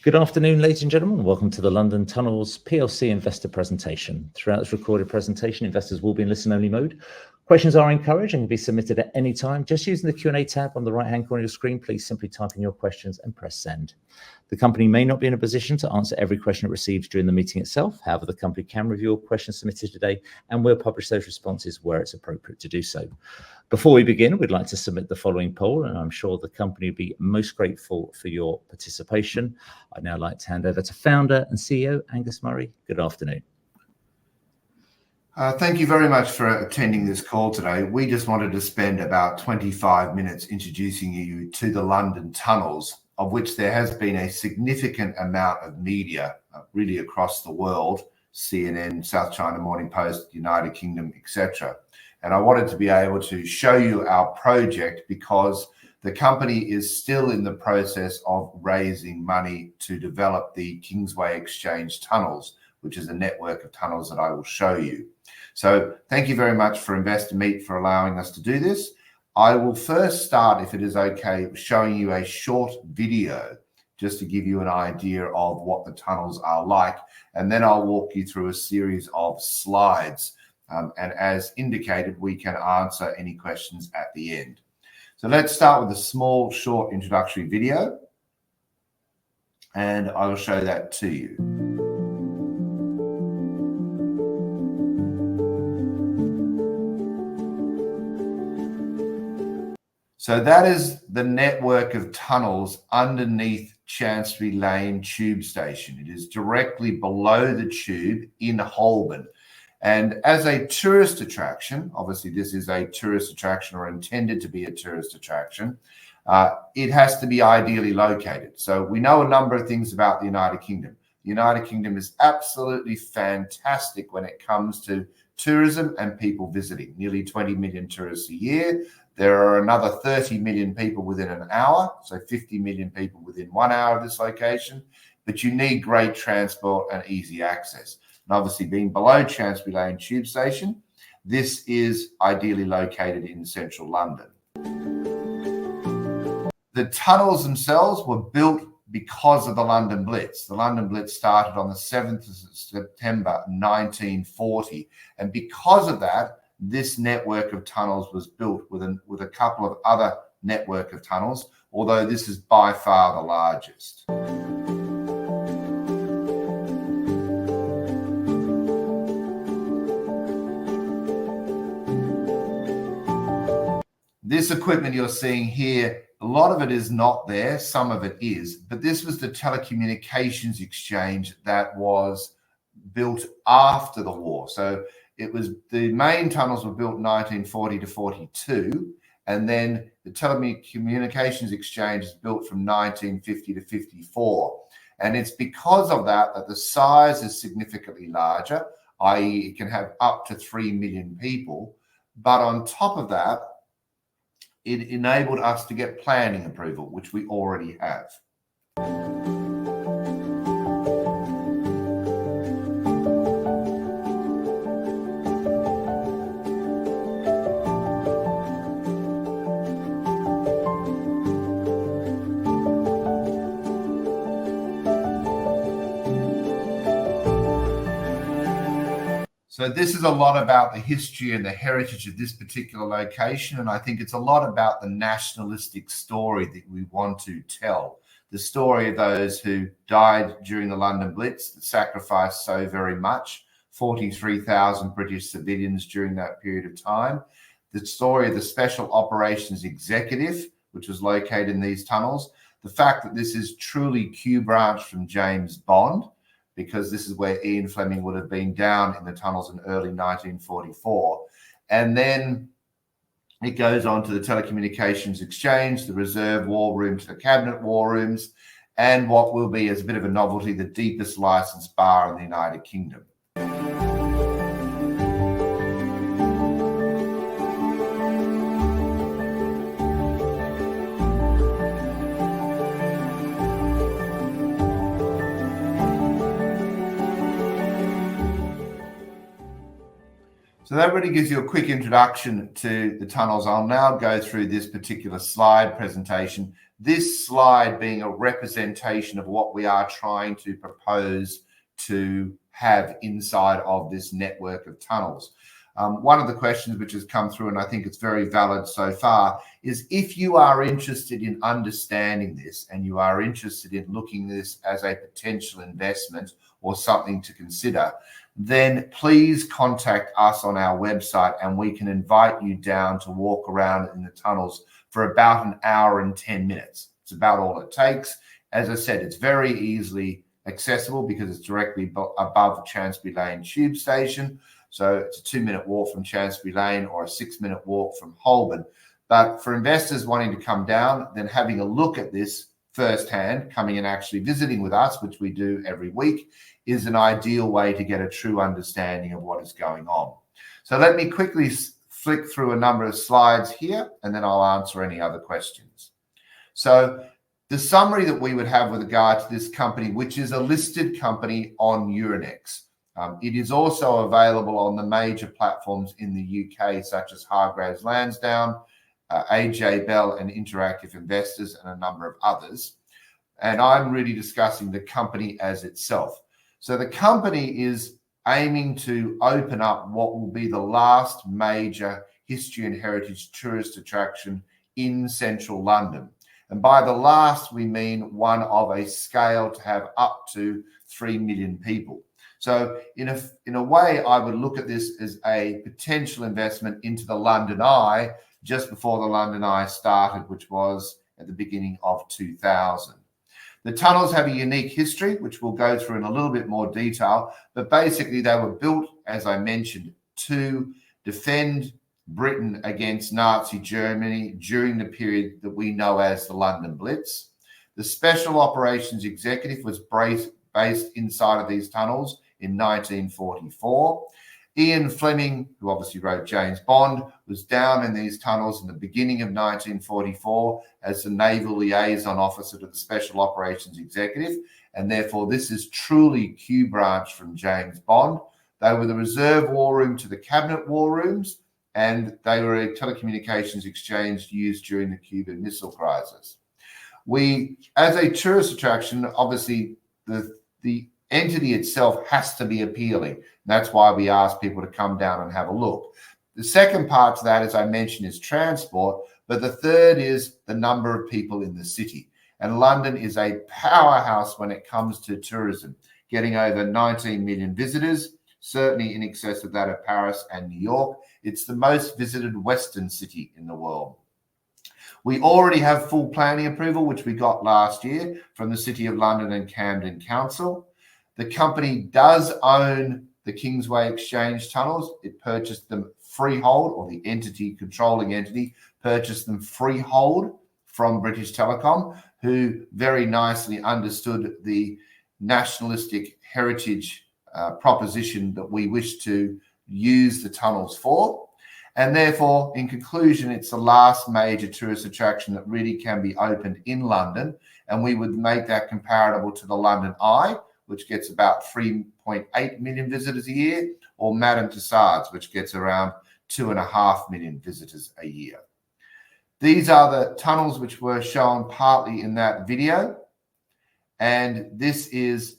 Good afternoon, ladies and gentlemen. Welcome to the London Tunnels PLC investor presentation. Throughout this recorded presentation, investors will be in listen-only mode. Questions are encouraged and can be submitted at any time. Just using the Q&A tab on the right-hand corner of your screen, please simply type in your questions and press send. The company may not be in a position to answer every question it receives during the meeting itself. However, the company can review all questions submitted today and will publish those responses where it's appropriate to do so. Before we begin, we'd like to submit the following poll, and I'm sure the company will be most grateful for your participation. I'd now like to hand over to founder and CEO Angus Murray. Good afternoon. Thank you very much for attending this call today. We just wanted to spend about 25 minutes introducing you to the London tunnels, of which there has been a significant amount of media really across the world, CNN, South China Morning Post, United Kingdom, etc. And I wanted to be able to show you our project because the company is still in the process of raising money to develop the Kingsway Exchange tunnels, which is a network of tunnels that I will show you. So thank you very much for Investor Meet for allowing us to do this. I will first start, if it is okay, showing you a short video just to give you an idea of what the tunnels are like. And then I'll walk you through a series of slides. And as indicated, we can answer any questions at the end. So let's start with a small, short introductory video. And I will show that to you. So that is the network of tunnels underneath Chancery Lane tube station. It is directly below the tube in Holborn. And as a tourist attraction, obviously this is a tourist attraction or intended to be a tourist attraction, it has to be ideally located. So we know a number of things about the United Kingdom. The United Kingdom is absolutely fantastic when it comes to tourism and people visiting. Nearly 20 million tourists a year. There are another 30 million people within an hour, so 50 million people within 1 hour of this location. But you need great transport and easy access. And obviously being below Chancery Lane tube station, this is ideally located in central London. The tunnels themselves were built because of the London Blitz. The London Blitz started on the 7th of September 1940. And because of that, this network of tunnels was built with a couple of other network of tunnels, although this is by far the largest. This equipment you're seeing here, a lot of it is not there, some of it is, but this was the telecommunications exchange that was built after the war. So it was the main tunnels were built in 1940 to 42, and then the telecommunications exchange is built from 1950 to 54. And it's because of that that the size is significantly larger, i.e. it can have up to 3 million people. But on top of that, it enabled us to get planning approval, which we already have. So this is a lot about the history and the heritage of this particular location. And I think it's a lot about the nationalistic story that we want to tell. The story of those who died during the London Blitz, that sacrificed so very much, 43,000 British civilians during that period of time. The story of the Special Operations Executive, which was located in these tunnels. The fact that this is truly Q branch from James Bond, because this is where Ian Fleming would have been down in the tunnels in early 1944. And then it goes on to the telecommunications exchange, the reserve war rooms, the cabinet war rooms, and what will be, as a bit of a novelty, the deepest licensed bar in the United Kingdom. So that really gives you a quick introduction to the tunnels. I'll now go through this particular slide presentation This slide being a representation of what we are trying to propose to have inside of this network of tunnels. One of the questions which has come through, and I think it's very valid so far, is if you are interested in understanding this and you are interested in looking at this as a potential investment or something to consider, then please contact us on our website and we can invite you down to walk around in the tunnels for about an hour and 10 minutes. It's about all it takes. As I said, it's very easily accessible because it's directly above Chancery Lane tube station. So it's a 2-minute walk from Chancery Lane or a 6-minute walk from Holborn. But for investors wanting to come down, then having a look at this firsthand, coming and actually visiting with us, which we do every week, is an ideal way to get a true understanding of what is going on. So let me quickly flick through a number of slides here, and then I'll answer any other questions. So the summary that we would have with regard to this company, which is a listed company on Euronext. It is also available on the major platforms in the UK, such as Hargreaves Lansdown, AJ Bell and Interactive Investors, and a number of others. And I'm really discussing the company as itself. So the company is aiming to open up what will be the last major history and heritage tourist attraction in central London. And by the last, we mean one of a scale to have up to 3 million people. So in a way, I would look at this as a potential investment into the London Eye just before the London Eye started, which was at the beginning of 2000. The tunnels have a unique history, which we'll go through in a little bit more detail, but basically they were built, as I mentioned, to defend Britain against Nazi Germany during the period that we know as the London Blitz. The Special Operations Executive was based inside of these tunnels in 1944. Ian Fleming, who obviously wrote James Bond, was down in these tunnels in the beginning of 1944 as the Naval Liaison Officer to the Special Operations Executive, and therefore this is truly Q branch from James Bond. They were the reserve war room to the cabinet war rooms, and they were a telecommunications exchange used during the Cuban Missile Crisis. We, as a tourist attraction, obviously the entity itself has to be appealing. That's why we ask people to come down and have a look. The second part to that, as I mentioned, is transport, but the third is the number of people in the city. And London is a powerhouse when it comes to tourism, getting over 19 million visitors, certainly in excess of that of Paris and New York. It's the most visited Western city in the world. We already have full planning approval, which we got last year from the City of London and Camden Council. The company does own the Kingsway Exchange tunnels. It purchased them freehold, or the entity, controlling entity, purchased them freehold from British Telecom, who very nicely understood the nationalistic heritage proposition that we wish to use the tunnels for. And therefore, in conclusion, it's the last major tourist attraction that really can be opened in London. And we would make that comparable to the London Eye, which gets about 3.8 million visitors a year, or Madame Tussauds, which gets around 2.5 million visitors a year. These are the tunnels which were shown partly in that video. And this is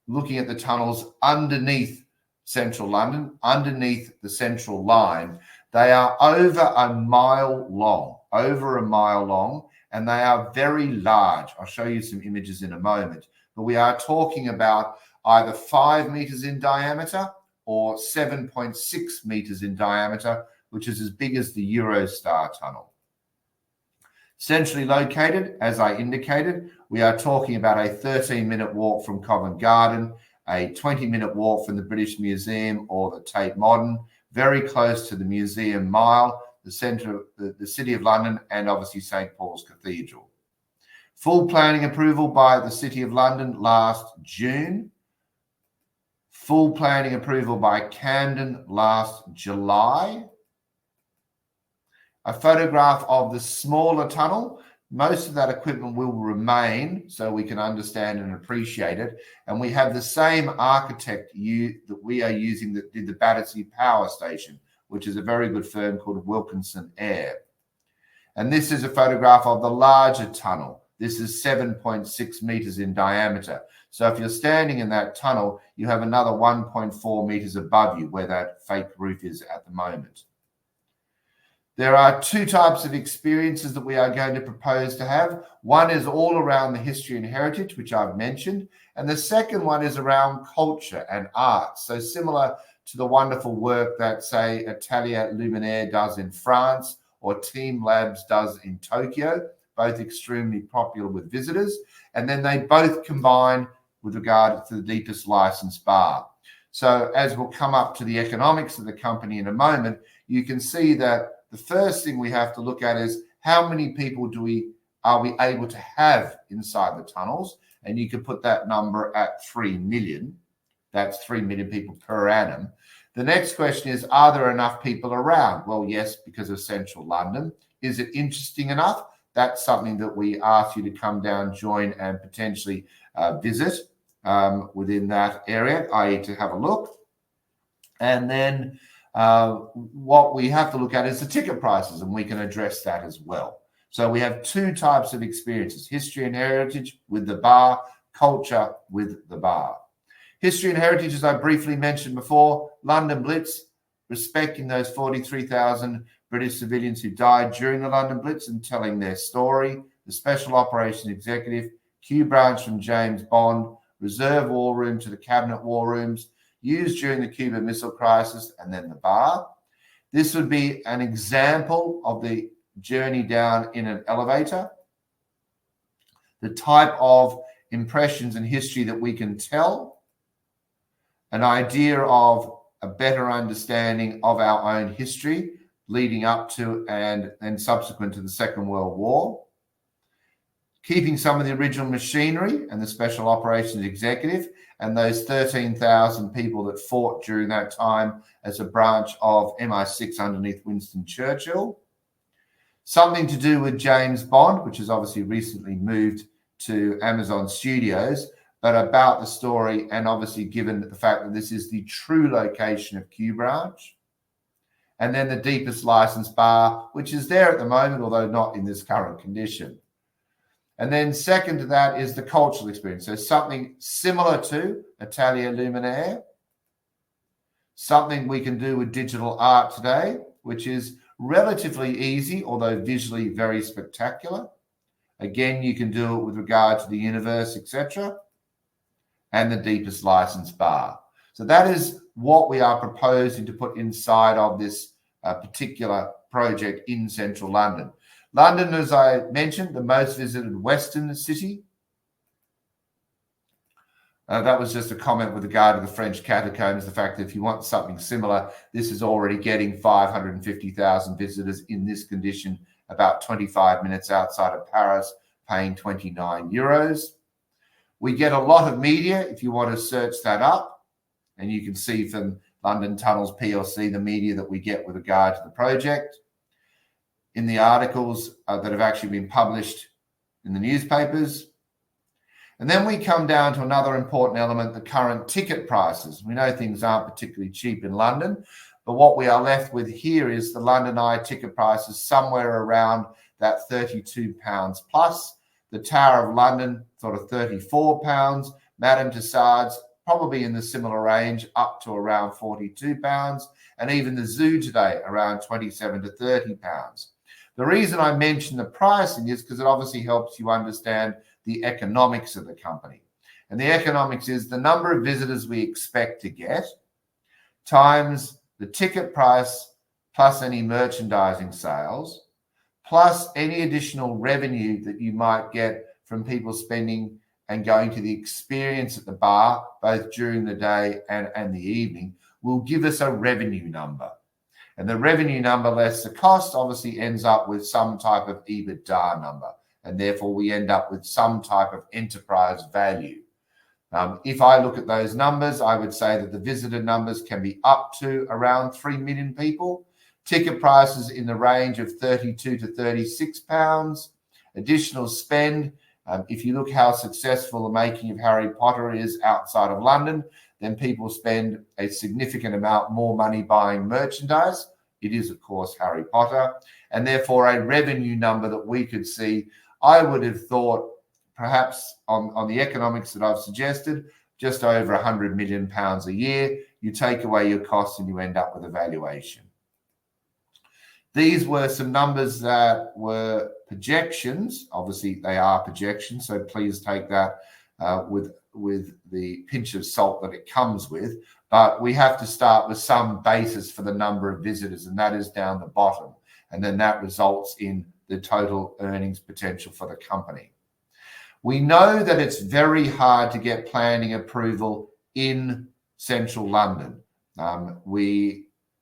looking at the tunnels underneath central London, underneath the central line. They are over a mile long, and they are very large. I'll show you some images in a moment. But we are talking about either 5 meters in diameter or 7.6 meters in diameter, which is as big as the Eurostar tunnel. Centrally located, as I indicated, we are talking about a 13-minute walk from Covent Garden, a 20-minute walk from the British Museum or the Tate Modern, very close to the Museum Mile, the centre of the City of London, and obviously St. Paul's Cathedral. Full planning approval by the City of London last June. Full planning approval by Camden last July. A photograph of the smaller tunnel. Most of that equipment will remain so we can understand and appreciate it. And we have the same architect that we are using that did the Battersea Power Station, which is a very good firm called Wilkinson Eyre. And this is a photograph of the larger tunnel. This is 7.6 meters in diameter. So if you're standing in that tunnel, you have another 1.4 meters above you where that fake roof is at the moment. There are two types of experiences that we are going to propose to have. One is all around the history and heritage, which I've mentioned. And the second one is around culture and art. So similar to the wonderful work that, say, Atelier Luminaire does in France or Team Labs does in Tokyo, both extremely popular with visitors. And then they both combine with regard to the deepest licensed bar. So as we'll come up to the economics of the company in a moment, you can see that the first thing we have to look at is how many people are we able to have inside the tunnels? And you can put that number at 3 million. That's 3 million people per annum. The next question is, are there enough people around? Well, yes, because of central London. Is it interesting enough? That's something that we ask you to come down, join, and potentially visit within that area, i.e. to have a look. And then what we have to look at is the ticket prices, and we can address that as well. So we have two types of experiences: history and heritage with the bar, culture with the bar. History and heritage, as I briefly mentioned before, London Blitz, respecting those 43,000 British civilians who died during the London Blitz and telling their story. The Special Operations Executive, Q branch from James Bond, Reserve War Room to the Cabinet War Rooms, used during the Cuban Missile Crisis, and then the bar. This would be an example of the journey down in an elevator. The type of impressions and history that we can tell, an idea of a better understanding of our own history leading up to and subsequent to the Second World War. Keeping some of the original machinery and the Special Operations Executive and those 13,000 people that fought during that time as a branch of MI6 underneath Winston Churchill. Something to do with James Bond, which has obviously recently moved to Amazon Studios, but about the story, and obviously given the fact that this is the true location of Q branch. And then the deepest licensed bar, which is there at the moment, although not in this current condition. And then second to that is the cultural experience. So something similar to Atelier Luminaire, something we can do with digital art today, which is relatively easy, although visually very spectacular. Again, you can do it with regard to the universe, etc. And the deepest licensed bar. So that is what we are proposing to put inside of this particular project in central London. London, as I mentioned, the most visited Western city. That was just a comment with regard to the French catacombs, the fact that if you want something similar, this is already getting 550,000 visitors in this condition, about 25 minutes outside of Paris, paying 29 euros. We get a lot of media if you want to search that up, and you can see from London Tunnels PLC the media that we get with regard to the project in the articles that have actually been published in the newspapers. And then we come down to another important element, the current ticket prices. We know things aren't particularly cheap in London, but what we are left with here is the London Eye ticket prices somewhere around that £32 plus. The Tower of London, sort of £34. Madame Tussauds, probably in the similar range, up to around £42. And even the Zoo today, around £27 to £30. The reason I mention the pricing is because it obviously helps you understand the economics of the company. And the economics is the number of visitors we expect to get times the ticket price plus any merchandising sales, plus any additional revenue that you might get from people spending and going to the experience at the bar, both during the day and the evening, will give us a revenue number. And the revenue number less the cost obviously ends up with some type of EBITDA number. And therefore we end up with some type of enterprise value. If I look at those numbers, I would say that the visitor numbers can be up to around 3 million people. Ticket prices in the range of £32 to £36. Additional spend. If you look how successful the making of Harry Potter is outside of London, then people spend a significant amount more money buying merchandise. It is, of course, Harry Potter. And therefore, a revenue number that we could see I would have thought perhaps on the economics that I've suggested, just over £100 million a year. You take away your costs and you end up with a valuation. These were some numbers that were projections. Obviously, they are projections, so please take that with the pinch of salt that it comes with. But we have to start with some basis for the number of visitors, and that is down the bottom. And then that results in the total earnings potential for the company. We know that it's very hard to get planning approval in central London.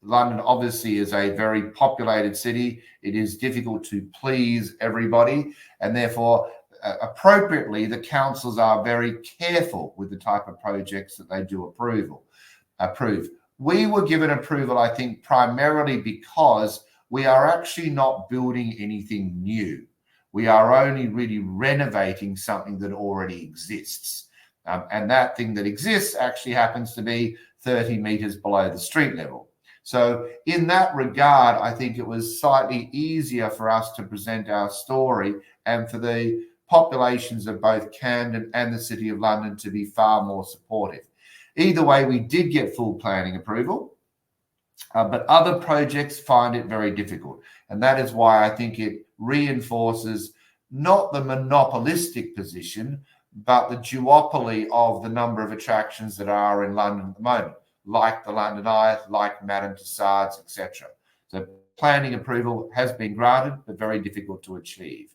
London obviously is a very populated city. It is difficult to please everybody, and therefore appropriately the councils are very careful with the type of projects that they do approve. We were given approval, I think, primarily because we are actually not building anything new. We are only really renovating something that already exists. And that thing that exists actually happens to be 30 metres below the street level. So in that regard, I think it was slightly easier for us to present our story and for the populations of both Camden and the City of London to be far more supportive. Either way, we did get full planning approval, but other projects find it very difficult. And that is why I think it reinforces not the monopolistic position, but the duopoly of the number of attractions that are in London at the moment, like the London Eye, like Madame Tussauds, etc. So planning approval has been granted, but very difficult to achieve.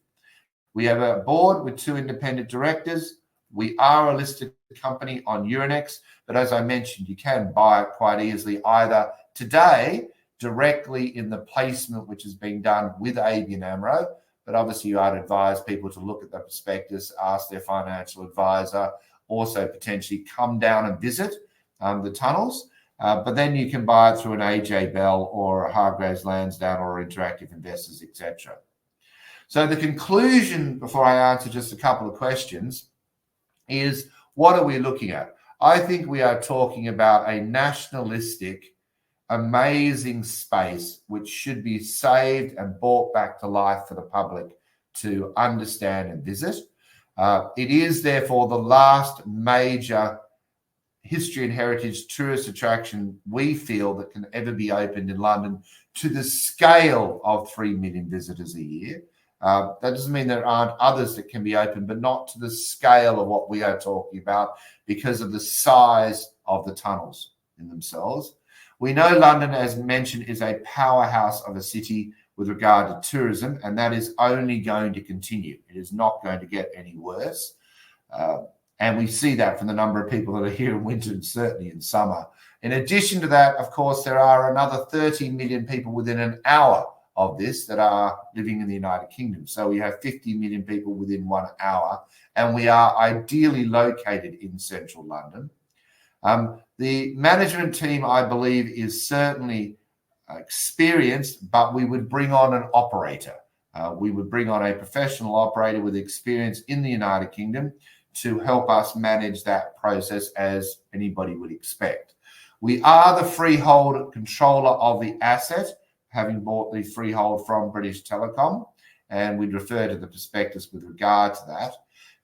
We have a board with 2 independent directors. We are a listed company on Euronext, but as I mentioned, you can buy it quite easily either today directly in the placement which is being done with ABN AMRO, but obviously I'd advise people to look at the prospectus, ask their financial advisor, also potentially come down and visit the tunnels, but then you can buy it through an AJ Bell or a Hargreaves Lansdowne or Interactive Investors, etc. So the conclusion, before I answer just a couple of questions, is what are we looking at? I think we are talking about a nationalistic, amazing space which should be saved and brought back to life for the public to understand and visit. It is therefore the last major history and heritage tourist attraction we feel that can ever be opened in London to the scale of 3 million visitors a year. That doesn't mean there aren't others that can be opened, but not to the scale of what we are talking about because of the size of the tunnels in themselves. We know London, as mentioned, is a powerhouse of a city with regard to tourism, and that is only going to continue. It is not going to get any worse. And we see that from the number of people that are here in winter and certainly in summer. In addition to that, of course, there are another 30 million people within an hour of this that are living in the United Kingdom. So we have 50 million people within 1 hour, and we are ideally located in central London. The management team, I believe, is certainly experienced, but we would bring on an operator. We would bring on a professional operator with experience in the United Kingdom to help us manage that process as anybody would expect. We are the freehold controller of the asset, having bought the freehold from British Telecom, and we'd refer to the prospectus with regard to that.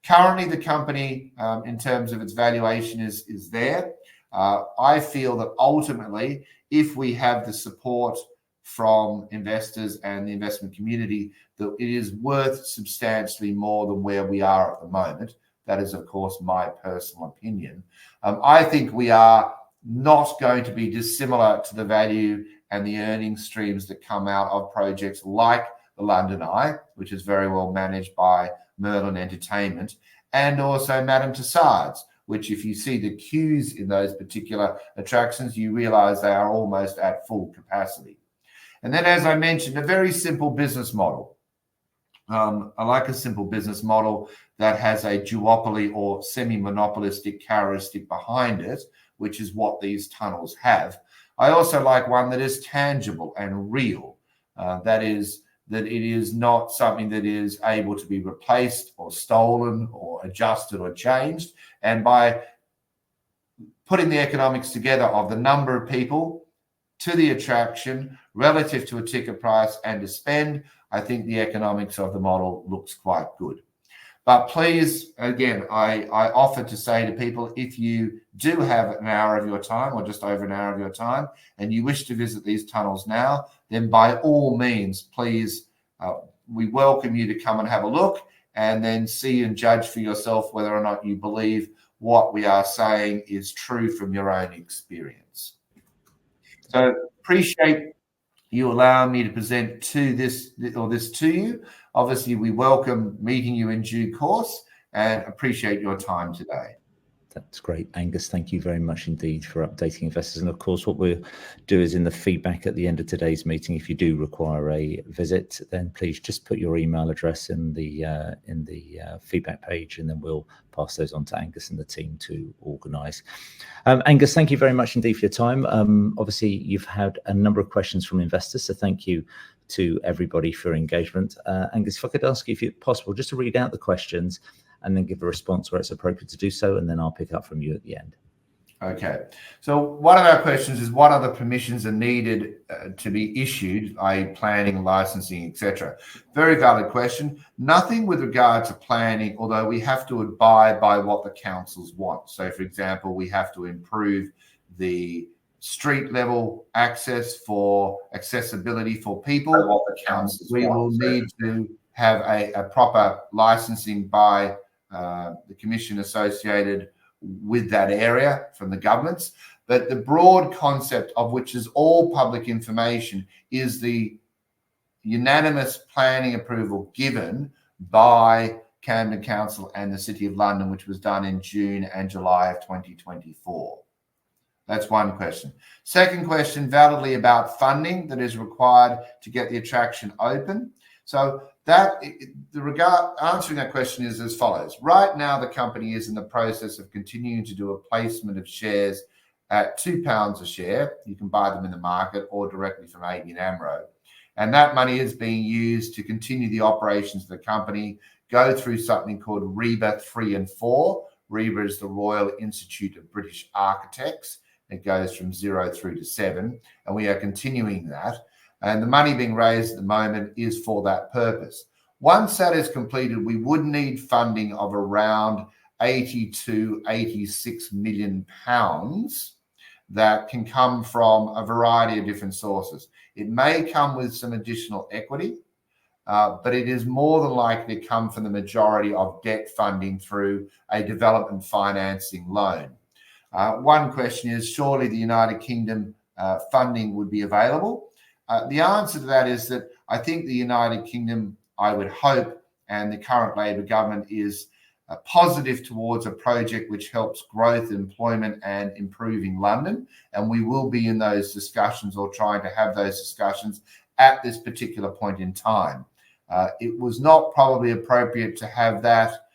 Currently, the company, in terms of its valuation, is there. I feel that ultimately, if we have the support from investors and the investment community, that it is worth substantially more than where we are at the moment. That is, of course, my personal opinion. I think we are not going to be dissimilar to the value and the earning streams that come out of projects like the London Eye, which is very well managed by Merlin Entertainment, and also Madame Tussauds, which if you see the queues in those particular attractions, you realize they are almost at full capacity. And then, as I mentioned, a very simple business model. I like a simple business model that has a duopoly or semi-monopolistic characteristic behind it, which is what these tunnels have. I also like one that is tangible and real. That it is not something that is able to be replaced or stolen or adjusted or changed. And by putting the economics together of the number of people to the attraction relative to a ticket price and to spend, I think the economics of the model looks quite good. But please, again, I offer to say to people, if you do have an hour of your time or just over an hour of your time and you wish to visit these tunnels now, then by all means, please, we welcome you to come and have a look and then see and judge for yourself whether or not you believe what we are saying is true from your own experience. So appreciate you allowing me to present this to you. Obviously, we welcome meeting you in due course and appreciate your time today. That's great, Angus. Thank you very much indeed for updating investors. And of course, what we'll do is in the feedback at the end of today's meeting, if you do require a visit, then please just put your email address in the feedback page, and then we'll pass those on to Angus and the team to organise. Angus, thank you very much indeed for your time. Obviously, you've had a number of questions from investors, so thank you to everybody for your engagement. Angus, if I could ask you, if it's possible, just to read out the questions and then give a response where it's appropriate to do so, and then I'll pick up from you at the end. Okay. So one of our questions is, what other permissions are needed to be issued, i.e. planning, licensing, etc.? Very valid question. Nothing with regard to planning, although we have to abide by what the councils want. So, for example, we have to improve the street level access for accessibility for people. What the councils we will need to have a proper licensing by the commission associated with that area from the governments. But the broad concept of which is all public information is the unanimous planning approval given by Camden Council and the City of London, which was done in June and July of 2024. That's one question. Second question, validly about funding that is required to get the attraction open. So answering that question is as follows. Right now, the company is in the process of continuing to do a placement of shares at £2 a share. You can buy them in the market or directly from ABN AMRO. And that money is being used to continue the operations of the company, go through something called REBA 3 and 4. REBA is the Royal Institute of British Architects. It goes from 0 through to 7. And we are continuing that. And the money being raised at the moment is for that purpose. Once that is completed, we would need funding of around 80 to 86 million pounds that can come from a variety of different sources. It may come with some additional equity, but it is more than likely to come from the majority of debt funding through a development financing loan. One question is, surely the United Kingdom funding would be available? The answer to that is that I think the United Kingdom, I would hope, and the current Labor government is positive towards a project which helps growth, employment and improving London. And we will be in those discussions or trying to have those discussions at this particular point in time. It was not probably appropriate to have that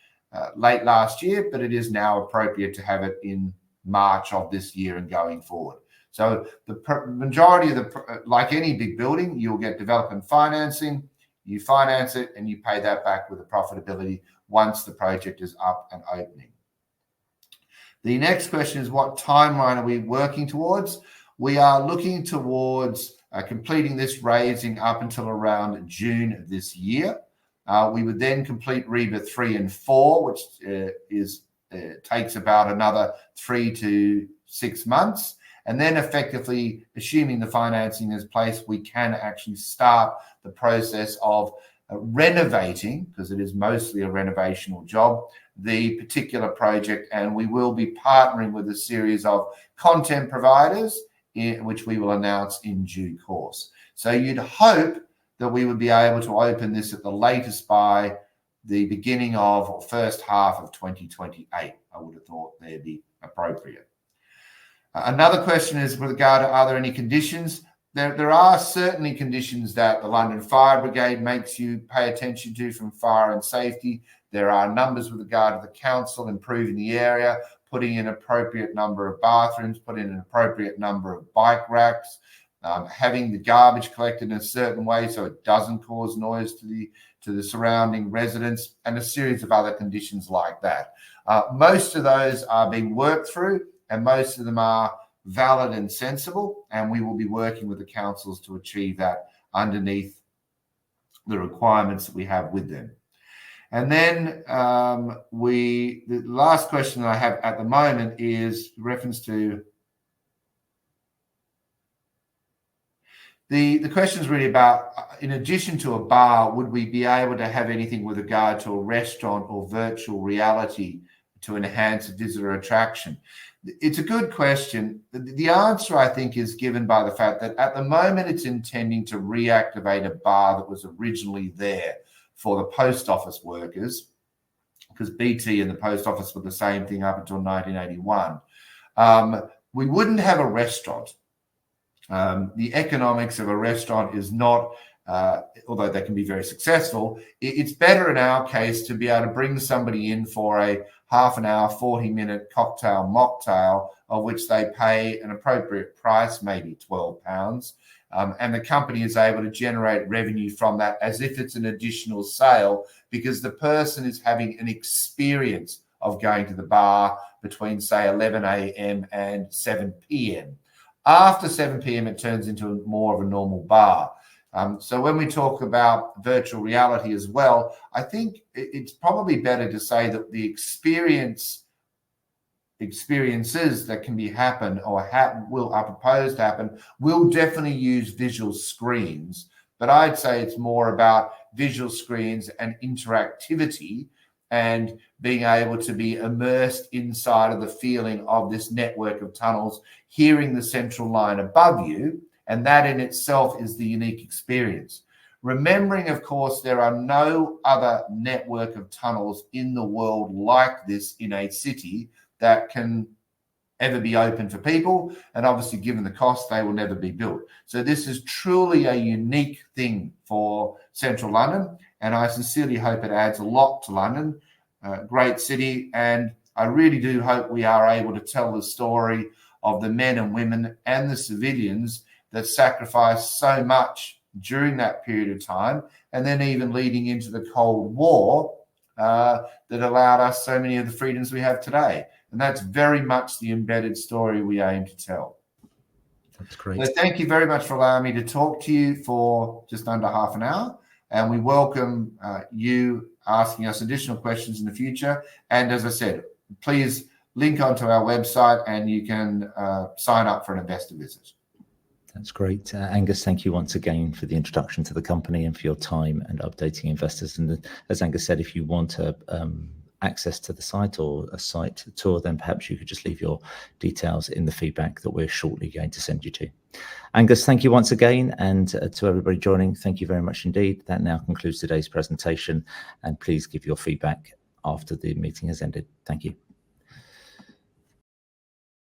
late last year, but it is now appropriate to have it in March of this year and going forward. So the majority of like any big building, you'll get development financing, you finance it and you pay that back with a profitability once the project is up and opening. The next question is, what timeline are we working towards? We are looking towards completing this raising up until around June of this year. We would then complete REBA 3 and 4, which takes about another 3 to 6 months. And then effectively, assuming the financing is placed, we can actually start the process of renovating, because it is mostly a renovational job, the particular project. And we will be partnering with a series of content providers, which we will announce in due course. So you'd hope that we would be able to open this at the latest by the beginning of or first half of 2028. I would have thought they'd be appropriate. Another question is with regard to, are there any conditions? There are certainly conditions that the London Fire Brigade makes you pay attention to from fire and safety. There are numbers with regard to the council improving the area, putting in an appropriate number of bathrooms, putting in an appropriate number of bike racks, having the garbage collected in a certain way so it doesn't cause noise to the surrounding residents, and a series of other conditions like that. Most of those are being worked through, and most of them are valid and sensible, and we will be working with the councils to achieve that underneath the requirements that we have with them. And then the last question that I have at the moment is reference to the question is really about, in addition to a bar, would we be able to have anything with regard to a restaurant or virtual reality to enhance visitor attraction? It's a good question. The answer, I think, is given by the fact that at the moment it's intending to reactivate a bar that was originally there for the post office workers, because BT and the post office were the same thing up until 1981. We wouldn't have a restaurant. The economics of a restaurant is not, although they can be very successful, it's better in our case to be able to bring somebody in for a half an hour, 40-minute cocktail mocktail, of which they pay an appropriate price, maybe £12. And the company is able to generate revenue from that as if it's an additional sale, because the person is having an experience of going to the bar between, say, 11 a.m. and 7 p.m. After 7 p.m., it turns into more of a normal bar. So when we talk about virtual reality as well, I think it's probably better to say that the experiences that can be happen or are proposed to happen will definitely use visual screens. But I'd say it's more about visual screens and interactivity and being able to be immersed inside of the feeling of this network of tunnels, hearing the central line above you, and that in itself is the unique experience. Remembering, of course, there are no other network of tunnels in the world like this in a city that can ever be open for people, and obviously given the cost, they will never be built. So this is truly a unique thing for central London, and I sincerely hope it adds a lot to London. Great city, and I really do hope we are able to tell the story of the men and women and the civilians that sacrificed so much during that period of time, and then even leading into the Cold War, that allowed us so many of the freedoms we have today. And that's very much the embedded story we aim to tell. That's great. So thank you very much for allowing me to talk to you for just under half an hour. And we welcome you asking us additional questions in the future. And as I said, please link onto our website and you can sign up for an investor visit. That's great. Angus, thank you once again for the introduction to the company and for your time and updating investors. And as Angus said, if you want access to the site or a site tour, then perhaps you could just leave your details in the feedback that we're shortly going to send you to. Angus, thank you once again. And to everybody joining, thank you very much indeed. That now concludes today's presentation. And please give your feedback after the meeting has ended. Thank you.